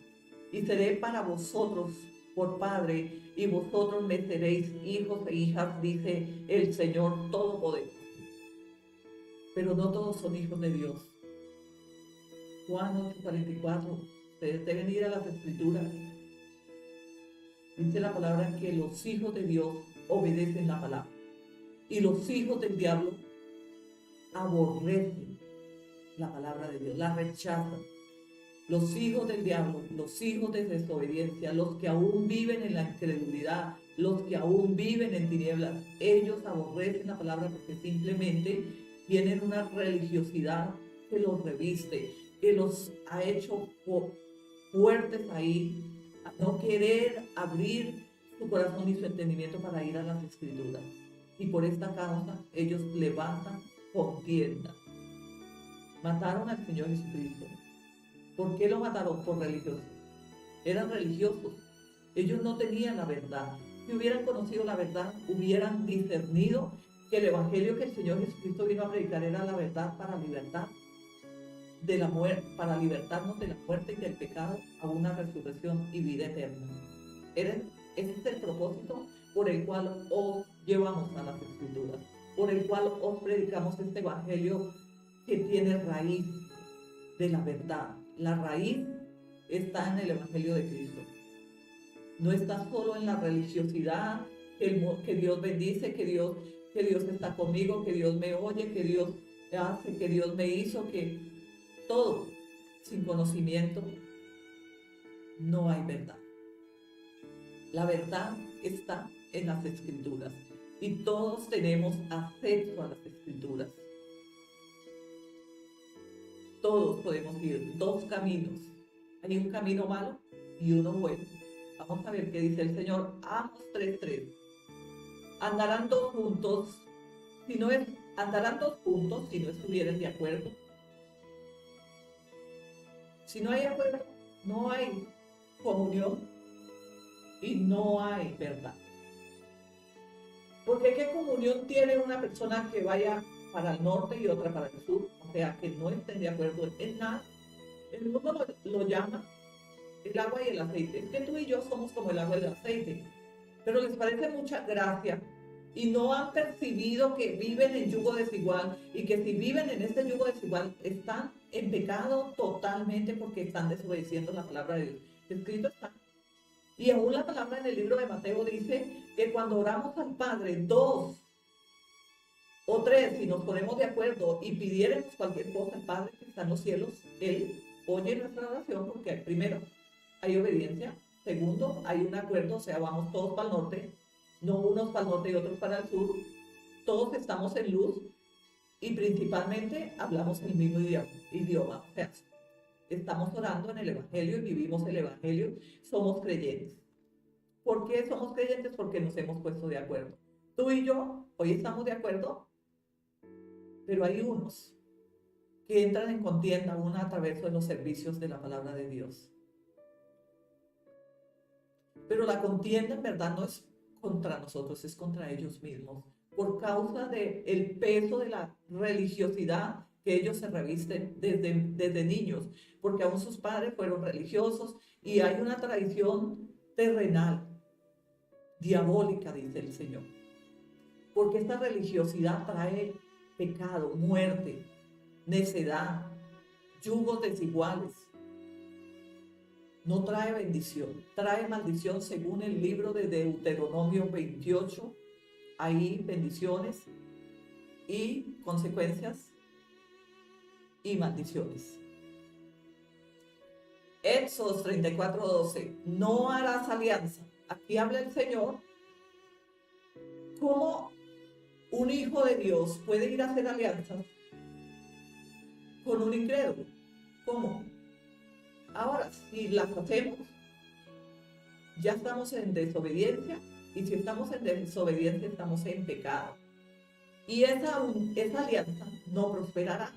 Y seré para vosotros por Padre y vosotros me seréis hijos e hijas, dice el Señor Todopoderoso. Pero no todos son hijos de Dios. Juan 8:44. Ustedes deben ir a las Escrituras. Dice la palabra que los hijos de Dios obedecen la palabra. Y los hijos del diablo aborrecen la palabra de Dios, la rechazan. Los hijos del diablo, los hijos de desobediencia, los que aún viven en la incredulidad, los que aún viven en tinieblas, ellos aborrecen la palabra porque simplemente tienen una religiosidad que los reviste, que los ha hecho fuertes ahí, a no querer abrir su corazón y su entendimiento para ir a las Escrituras. Y por esta causa ellos levantan contienda. Mataron al Señor Jesucristo. ¿Por qué lo mataron? Por religiosos. Eran religiosos. Ellos no tenían la verdad. Si hubieran conocido la verdad, hubieran discernido que el evangelio que el Señor Jesucristo vino a predicar era la verdad para libertad de la muerte, para libertarnos de la muerte y del pecado a una resurrección y vida eterna. Ese es el propósito por el cual os llevamos a las Escrituras, por el cual os predicamos este evangelio que tiene raíz de la verdad. La raíz está en el Evangelio de Cristo. No está solo en la religiosidad, que Dios bendice, que Dios está conmigo, que Dios me oye, que Dios hace, que Dios me hizo, que todo sin conocimiento no hay verdad. La verdad está en las Escrituras y todos tenemos acceso a las Escrituras. Todos podemos ir dos caminos. Hay un camino malo y uno bueno. Vamos a ver qué dice el Señor. Amos 3:3. Andarán dos juntos andarán dos juntos si no estuvieran de acuerdo. Si no hay acuerdo, no hay comunión y no hay verdad. Porque ¿qué comunión tiene una persona que vaya para el norte y otra para el sur? O sea, que no estén de acuerdo en nada. El mundo lo llama el agua y el aceite. Es que tú y yo somos como el agua y el aceite. Pero les parece mucha gracia y no han percibido que viven en yugo desigual y que si viven en este yugo desigual están en pecado totalmente porque están desobedeciendo la palabra de Dios. Escrito está. Y aún la palabra en el libro de Mateo dice que cuando oramos al Padre, 2 o 3, si nos ponemos de acuerdo y pidiéramos cualquier cosa al Padre que está en los cielos, Él oye nuestra oración porque primero hay obediencia, segundo hay un acuerdo, o sea, vamos todos para el norte, no unos para el norte y otros para el sur, todos estamos en luz y principalmente hablamos el mismo idioma, o sea, estamos orando en el Evangelio y vivimos el Evangelio, somos creyentes. ¿Por qué somos creyentes? Porque nos hemos puesto de acuerdo. Tú y yo hoy estamos de acuerdo, pero hay unos que entran en contienda aún a través de los servicios de la palabra de Dios. Pero la contienda en verdad no es contra nosotros, es contra ellos mismos, por causa del peso de la religiosidad que ellos se revisten desde niños, porque aún sus padres fueron religiosos y hay una tradición terrenal, diabólica, dice el Señor. Porque esta religiosidad trae pecado, muerte, necedad, yugos desiguales. No trae bendición, trae maldición según el libro de Deuteronomio 28. Hay bendiciones y consecuencias y maldiciones. Éxodo 34:12. No harás alianza. Aquí habla el Señor. ¿Cómo un hijo de Dios puede ir a hacer alianzas con un incrédulo? ¿Cómo? Ahora, si las hacemos, ya estamos en desobediencia, y si estamos en desobediencia, estamos en pecado. Y esa alianza no prosperará,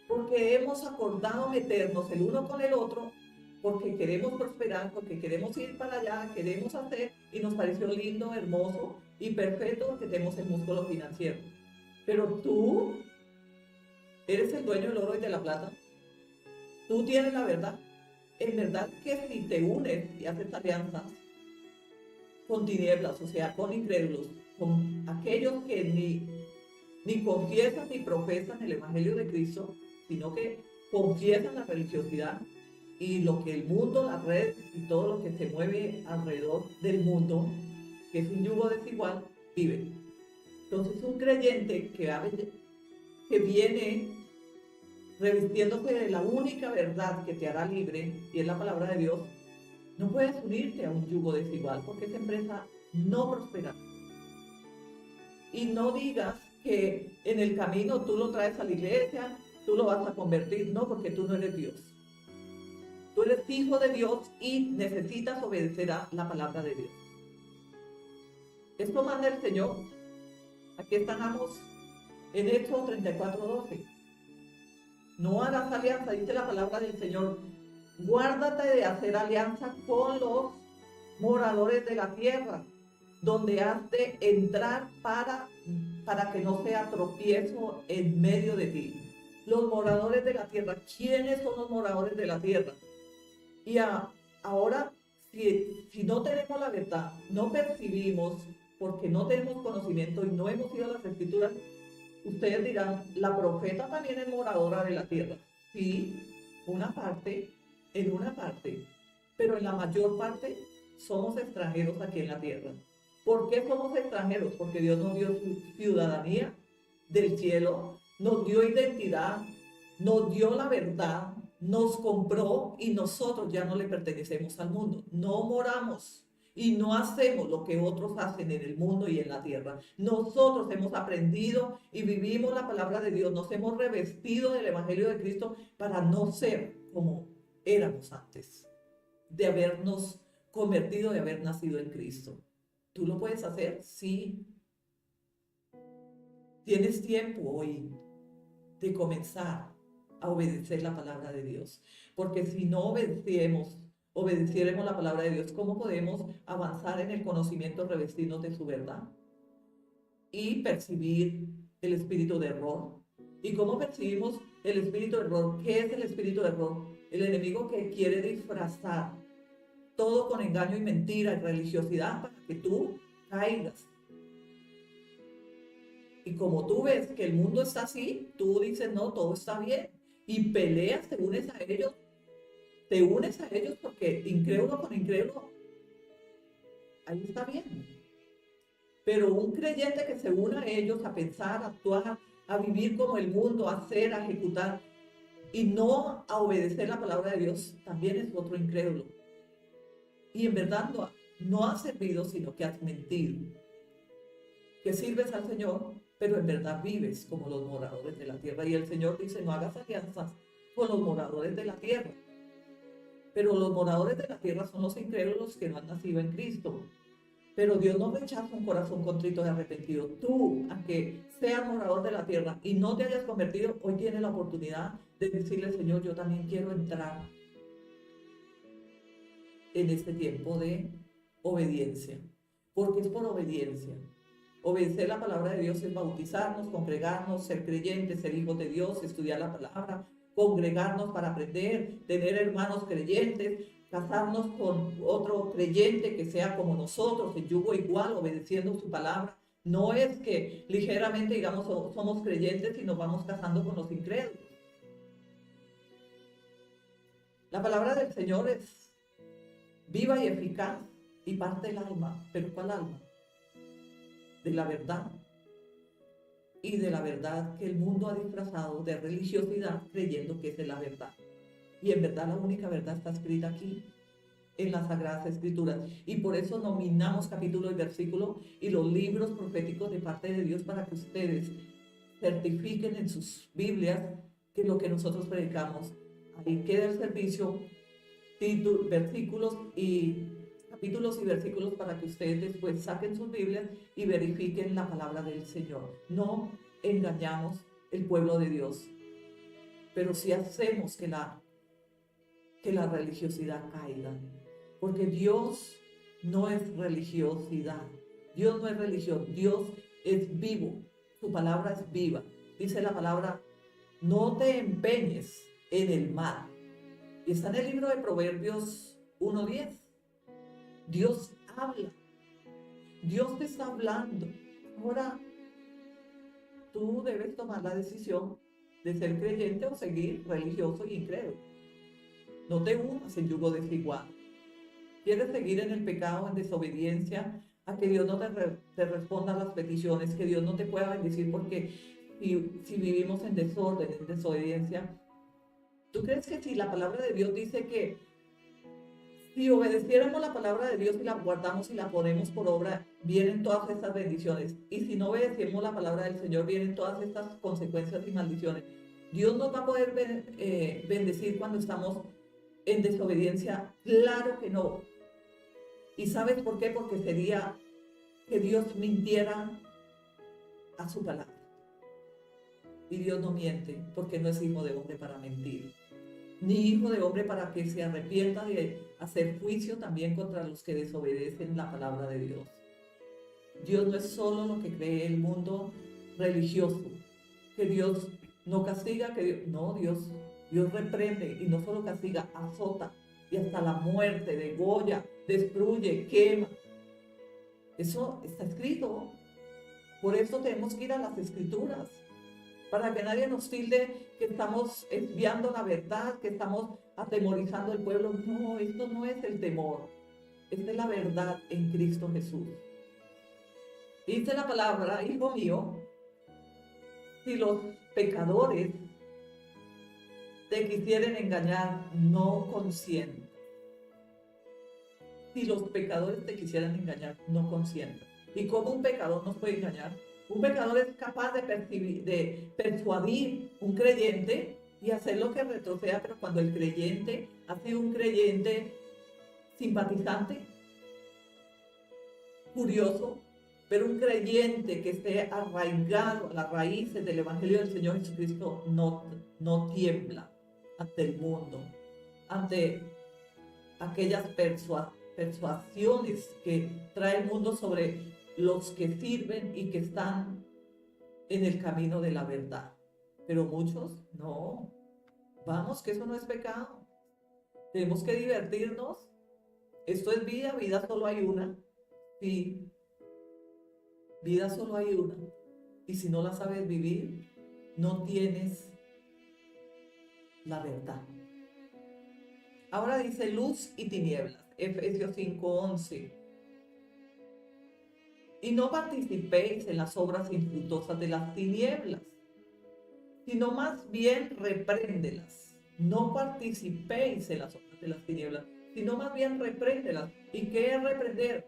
porque hemos acordado meternos el uno con el otro, porque queremos prosperar, porque queremos ir para allá, queremos hacer, y nos pareció lindo, hermoso y perfecto porque tenemos el músculo financiero. Pero tú eres el dueño del oro y de la plata. Tú tienes la verdad. En verdad que si te unes y haces alianzas con tinieblas, o sea, con incrédulos, con aquellos que ni confiesan ni profesan el Evangelio de Cristo, sino que confiesan la religiosidad y lo que el mundo, las redes y todo lo que se mueve alrededor del mundo, que es un yugo desigual, vive. Entonces un creyente que viene revistiéndote de la única verdad que te hará libre, y es la palabra de Dios, no puedes unirte a un yugo desigual porque esa empresa no prospera. Y no digas que en el camino tú lo traes a la iglesia, tú lo vas a convertir, no, porque tú no eres Dios. Tú eres hijo de Dios y necesitas obedecer a la palabra de Dios. Esto manda el Señor. Aquí estamos en Éxodo 34:12. No harás alianza, dice la palabra del Señor. Guárdate de hacer alianza con los moradores de la tierra, donde has de entrar para que no sea tropiezo en medio de ti. Los moradores de la tierra. ¿Quiénes son los moradores de la tierra? Y ahora, si no tenemos la verdad, no percibimos, porque no tenemos conocimiento y no hemos ido a las Escrituras, ustedes dirán, la profeta también es moradora de la tierra. Sí, en una parte, pero en la mayor parte somos extranjeros aquí en la tierra. ¿Por qué somos extranjeros? Porque Dios nos dio su ciudadanía del cielo, nos dio identidad, nos dio la verdad, nos compró y nosotros ya no le pertenecemos al mundo. No moramos y no hacemos lo que otros hacen en el mundo y en la tierra. Nosotros hemos aprendido y vivimos la palabra de Dios. Nos hemos revestido del Evangelio de Cristo para no ser como éramos antes, de habernos convertido, de haber nacido en Cristo. ¿Tú lo puedes hacer? Sí. Tienes tiempo hoy de comenzar a obedecer la palabra de Dios. Porque si no obedeciéramos la palabra de Dios, ¿cómo podemos avanzar en el conocimiento, revestirnos de su verdad? Y percibir el espíritu de error. ¿Y cómo percibimos el espíritu de error? ¿Qué es el espíritu de error? El enemigo que quiere disfrazar todo con engaño y mentira y religiosidad para que tú caigas. Y como tú ves que el mundo está así, tú dices, no, todo está bien. Y peleas, te unes a ellos porque incrédulo con incrédulo, ahí está bien. Pero un creyente que se une a ellos a pensar, a actuar, a vivir como el mundo, a hacer, a ejecutar, y no a obedecer la palabra de Dios, también es otro incrédulo. Y en verdad no has servido, sino que has mentido. Que sirves al Señor, pero en verdad vives como los moradores de la tierra. Y el Señor dice, no hagas alianzas con los moradores de la tierra. Pero los moradores de la tierra son los incrédulos que no han nacido en Cristo. Pero Dios no rechaza un corazón contrito y arrepentido. Tú, aunque seas morador de la tierra y no te hayas convertido, hoy tienes la oportunidad de decirle, Señor, yo también quiero entrar en este tiempo de obediencia, porque es por obediencia. Obedecer la palabra de Dios es bautizarnos, congregarnos, ser creyentes, ser hijos de Dios, estudiar la palabra, congregarnos para aprender, tener hermanos creyentes, casarnos con otro creyente que sea como nosotros, en yugo igual, obedeciendo su palabra. No es que ligeramente digamos somos creyentes y nos vamos casando con los incrédulos. La palabra del Señor es viva y eficaz y parte el alma. ¿Pero cuál alma? De la verdad. Y de la verdad que el mundo ha disfrazado de religiosidad creyendo que es de la verdad. Y en verdad la única verdad está escrita aquí, en las Sagradas Escrituras. Y por eso nominamos capítulo y versículo y los libros proféticos de parte de Dios para que ustedes certifiquen en sus Biblias que lo que nosotros predicamos. Ahí queda el servicio, versículos y capítulos y versículos para que ustedes después saquen sus Biblias y verifiquen la palabra del Señor. No engañamos el pueblo de Dios, pero sí hacemos que la religiosidad caiga, porque Dios no es religiosidad, Dios no es religión, Dios es vivo, su palabra es viva. Dice la palabra, no te empeñes en el mal. Y está en el libro de Proverbios 1:10. Dios habla. Dios te está hablando. Ahora, tú debes tomar la decisión de ser creyente o seguir religioso y incrédulo. No te unas en yugo desigual. ¿Quieres seguir en el pecado, en desobediencia, a que Dios no te responda a las peticiones, que Dios no te pueda bendecir porque si vivimos en desorden, en desobediencia? ¿Tú crees que si la palabra de Dios dice que si obedeciéramos la palabra de Dios y la guardamos y la ponemos por obra, vienen todas estas bendiciones? Y si no obedecemos la palabra del Señor, vienen todas estas consecuencias y maldiciones. Dios nos va a poder bendecir cuando estamos en desobediencia. Claro que no. ¿Y sabes por qué? Porque sería que Dios mintiera a su palabra. Y Dios no miente, porque no es hijo de hombre para mentir, ni hijo de hombre para que se arrepienta de hacer juicio también contra los que desobedecen la palabra de Dios. Dios no es solo lo que cree el mundo religioso, que Dios no castiga, Dios reprende, y no solo castiga, azota, y hasta la muerte, degolla, destruye, quema. Eso está escrito. Por eso tenemos que ir a las Escrituras. para que nadie nos tilde que estamos desviando la verdad, que estamos atemorizando al pueblo. No, esto no es el temor, esta es la verdad en Cristo Jesús. Dice la palabra, hijo mío, si los pecadores te quisieren engañar, no consientas. Si los pecadores te quisieran engañar, no consientas. ¿Y cómo un pecador nos puede engañar? Un pecador es capaz de persuadir un creyente y hacerlo que retroceda, pero cuando el creyente ha sido un creyente simpatizante, curioso, pero un creyente que esté arraigado a las raíces del Evangelio del Señor Jesucristo no tiembla ante el mundo, ante aquellas persuasiones que trae el mundo sobre los que sirven y que están en el camino de la verdad. Pero muchos no. Vamos, que eso no es pecado. Tenemos que divertirnos. Esto es vida, vida solo hay una. Sí, vida solo hay una. Y si no la sabes vivir, no tienes la verdad. Ahora dice luz y tinieblas, Efesios 5:11. Y no participéis en las obras infructuosas de las tinieblas, sino más bien repréndelas. No participéis en las obras de las tinieblas, sino más bien repréndelas. ¿Y qué es reprender?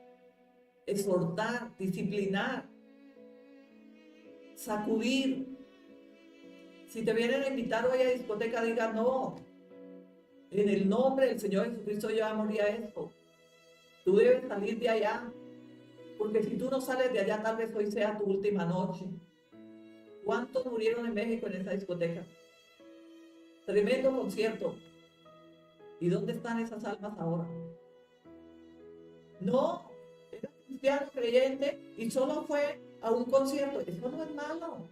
Exhortar, disciplinar, sacudir. Si te vienen a invitar hoy a discoteca, diga no. En el nombre del Señor Jesucristo yo ya morí a esto. Tú debes salir de allá. Porque si tú no sales de allá, tal vez hoy sea tu última noche. ¿Cuántos murieron en México en esa discoteca? Tremendo concierto. ¿Y dónde están esas almas ahora? No, era cristiano, creyente, y solo fue a un concierto. Eso no es malo.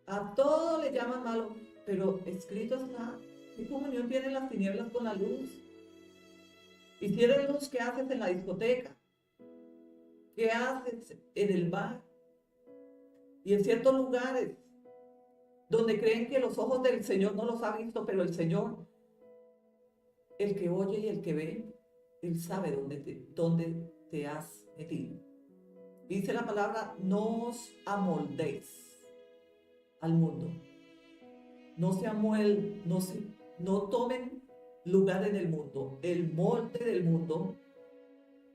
A todo le llaman malo, pero escrito está. ¿Qué comunión tienen las tinieblas con la luz? Y si eres luz, ¿qué haces en la discoteca? ¿Qué haces en el bar? Y en ciertos lugares donde creen que los ojos del Señor no los ha visto, pero el Señor, el que oye y el que ve, Él sabe dónde te has metido. Dice la palabra, no os amoldéis al mundo. No tomen lugar en el mundo. El molde del mundo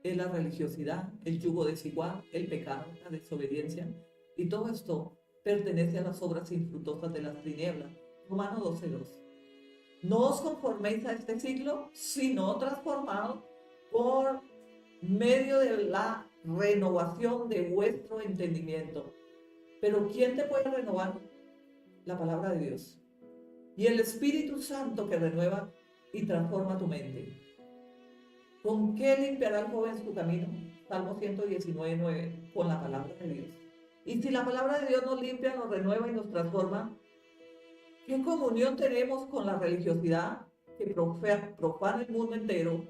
es la religiosidad, el yugo desigual, el pecado, la desobediencia. Y todo esto pertenece a las obras infructuosas de las tinieblas. Romanos 12:2. No os conforméis a este siglo, sino transformados por medio de la renovación de vuestro entendimiento. Pero ¿quién te puede renovar? La palabra de Dios. Y el Espíritu Santo que renueva y transforma tu mente. ¿Con qué limpiará el joven su camino? Salmo 119:9, con la palabra de Dios. Y si la palabra de Dios nos limpia, nos renueva y nos transforma, ¿qué comunión tenemos con la religiosidad que profana el mundo entero?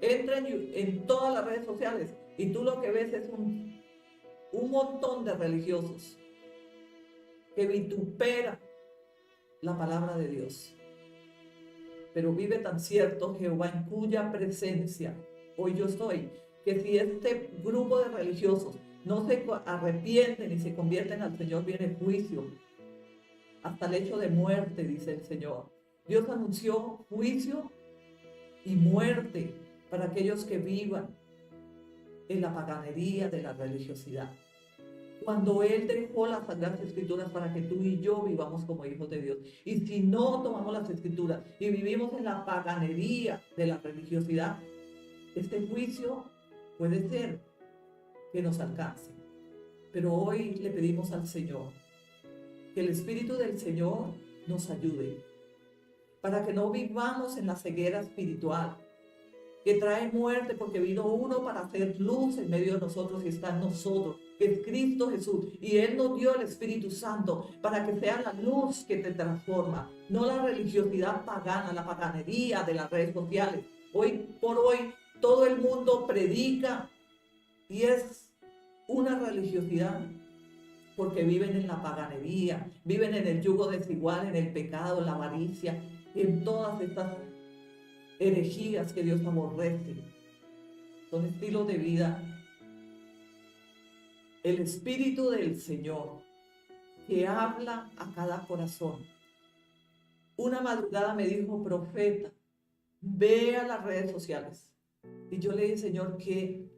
Entra en todas las redes sociales y tú lo que ves es un montón de religiosos que vituperan la palabra de Dios. Pero vive tan cierto Jehová en cuya presencia hoy yo estoy, que si este grupo de religiosos no se arrepienten y se convierten al Señor, viene juicio, hasta el hecho de muerte, dice el Señor. Dios anunció juicio y muerte para aquellos que vivan en la paganería de la religiosidad. Cuando Él dejó las Sagradas Escrituras para que tú y yo vivamos como hijos de Dios. Y si no tomamos las Escrituras y vivimos en la paganería de la religiosidad, este juicio puede ser que nos alcance. Pero hoy le pedimos al Señor que el Espíritu del Señor nos ayude para que no vivamos en la ceguera espiritual que trae muerte, porque vino uno para hacer luz en medio de nosotros y está en nosotros, que es Cristo Jesús, y Él nos dio el Espíritu Santo para que sea la luz que te transforma, no la religiosidad pagana, la paganería de las redes sociales. Hoy por hoy todo el mundo predica y es una religiosidad porque viven en la paganería, viven en el yugo desigual, en el pecado, en la avaricia, en todas estas herejías que Dios aborrece. Son estilos de vida. El Espíritu del Señor que habla a cada corazón. Una madrugada me dijo: profeta, ve a las redes sociales. Y yo le dije: Señor, ¿qué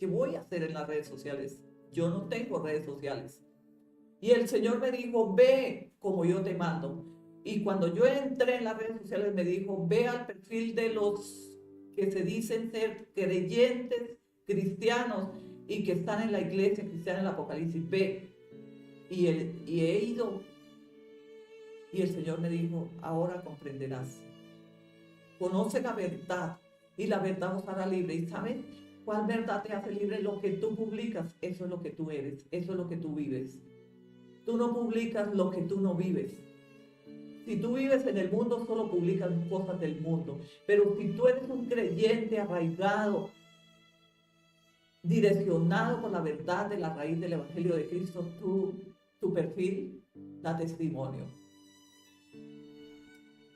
voy a hacer en las redes sociales? Yo no tengo redes sociales. Y el Señor me dijo: ve como yo te mando. Y cuando yo entré en las redes sociales me dijo: ve al perfil de los que se dicen ser creyentes cristianos y que están en la iglesia cristiana en el Apocalipsis. Ve. Y he ido. Y el Señor me dijo: ahora comprenderás. Conoce la verdad y la verdad os hará libre. ¿Y sabes cuál verdad te hace libre? Lo que tú publicas, eso es lo que tú eres, eso es lo que tú vives. Tú no publicas lo que tú no vives. Si tú vives en el mundo, solo publicas cosas del mundo. Pero si tú eres un creyente arraigado, direccionado por la verdad de la raíz del Evangelio de Cristo, tu perfil da testimonio.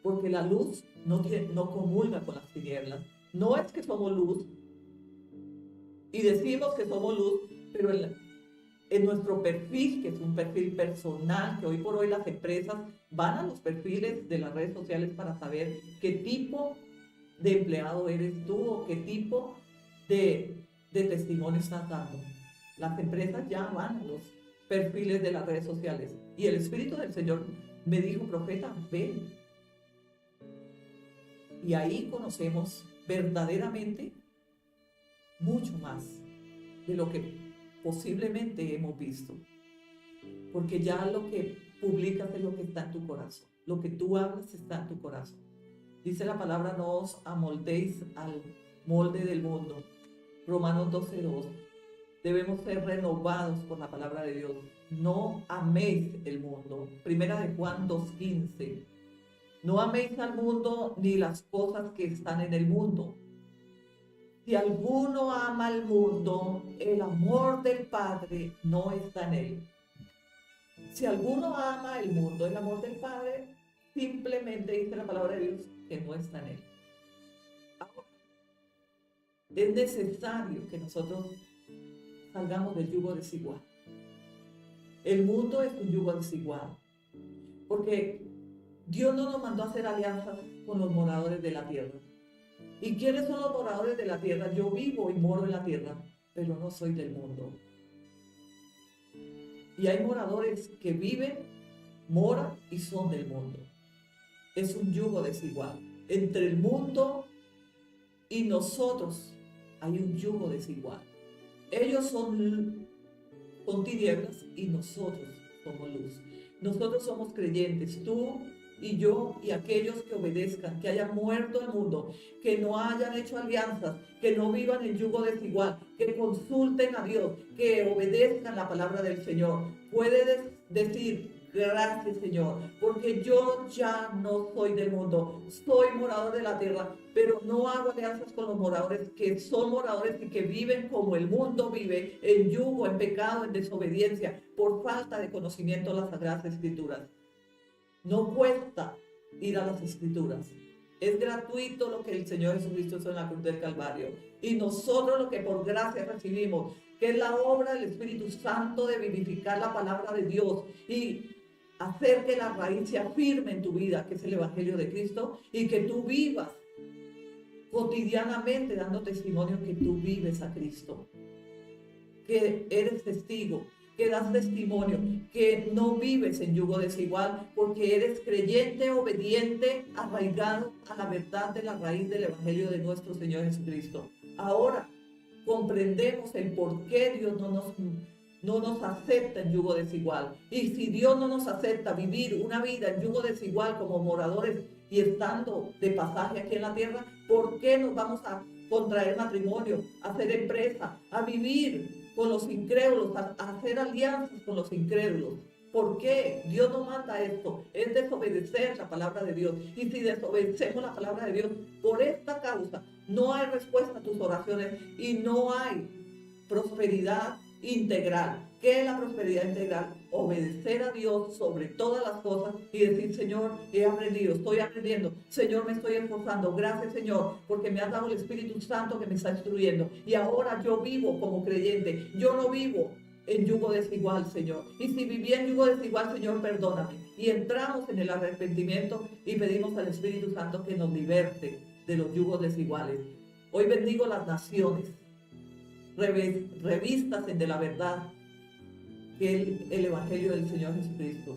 Porque la luz no comulga con las tinieblas. No es que somos luz y decimos que somos luz, pero en nuestro perfil, que es un perfil personal, que hoy por hoy las empresas van a los perfiles de las redes sociales para saber qué tipo de empleado eres tú o qué tipo de testimonio estás dando. Las empresas ya van a los perfiles de las redes sociales. Y el Espíritu del Señor me dijo: profeta, ven. Y ahí conocemos verdaderamente mucho más de lo que posiblemente hemos visto. Porque ya lo que publicas es lo que está en tu corazón. Lo que tú hablas está en tu corazón. Dice la palabra: no os amoldéis al molde del mundo. Romanos 12:2. Debemos ser renovados por la palabra de Dios. No améis el mundo. Primera de Juan 2:15. No améis al mundo ni las cosas que están en el mundo. Si alguno ama al mundo, el amor del Padre no está en él. Si alguno ama el mundo, el amor del Padre, simplemente dice la palabra de Dios que no está en él. Ahora, es necesario que nosotros salgamos del yugo desigual. El mundo es un yugo desigual, porque Dios no nos mandó a hacer alianzas con los moradores de la tierra. ¿Y quiénes son los moradores de la tierra? Yo vivo y moro en la tierra, pero no soy del mundo. Y hay moradores que viven, moran y son del mundo. Es un yugo desigual. Entre el mundo y nosotros hay un yugo desigual. Ellos son tinieblas y nosotros somos luz. Nosotros somos creyentes, tú y yo y aquellos que obedezcan, que hayan muerto al mundo, que no hayan hecho alianzas, que no vivan en yugo desigual, que consulten a Dios, que obedezcan la palabra del Señor. Puedes decir: gracias, Señor, porque yo ya no soy del mundo, soy morador de la tierra, pero no hago alianzas con los moradores que son moradores y que viven como el mundo vive, en yugo, en pecado, en desobediencia, por falta de conocimiento de las Sagradas Escrituras. No cuesta ir a las Escrituras. Es gratuito lo que el Señor Jesucristo hizo en la cruz del Calvario. Y nosotros lo que por gracia recibimos, que es la obra del Espíritu Santo de vivificar la palabra de Dios y hacer que la raíz sea firme en tu vida, que es el Evangelio de Cristo, y que tú vivas cotidianamente dando testimonio que tú vives a Cristo, que eres testigo, que das testimonio, que no vives en yugo desigual, porque eres creyente, obediente, arraigado a la verdad de la raíz del Evangelio de nuestro Señor Jesucristo. Ahora comprendemos el por qué Dios no nos acepta en yugo desigual. Y si Dios no nos acepta vivir una vida en yugo desigual como moradores y estando de pasaje aquí en la tierra, ¿por qué nos vamos a contraer matrimonio, a hacer empresa, a vivir con los incrédulos, a hacer alianzas con los incrédulos? ¿Por qué? Dios no manda esto. Es desobedecer la palabra de Dios. Y si desobedecemos la palabra de Dios, por esta causa, no hay respuesta a tus oraciones y no hay prosperidad integral. ¿Qué es la prosperidad integral? Obedecer a Dios sobre todas las cosas y decir, Señor, he aprendido, estoy aprendiendo, Señor, me estoy esforzando, gracias Señor, porque me has dado el Espíritu Santo que me está instruyendo y ahora yo vivo como creyente, yo no vivo en yugo desigual, Señor. Y si viví en yugo desigual, Señor, perdóname. Y entramos en el arrepentimiento y pedimos al Espíritu Santo que nos liberte de los yugos desiguales. Hoy bendigo las naciones, revístasen de la verdad, que es el Evangelio del Señor Jesucristo.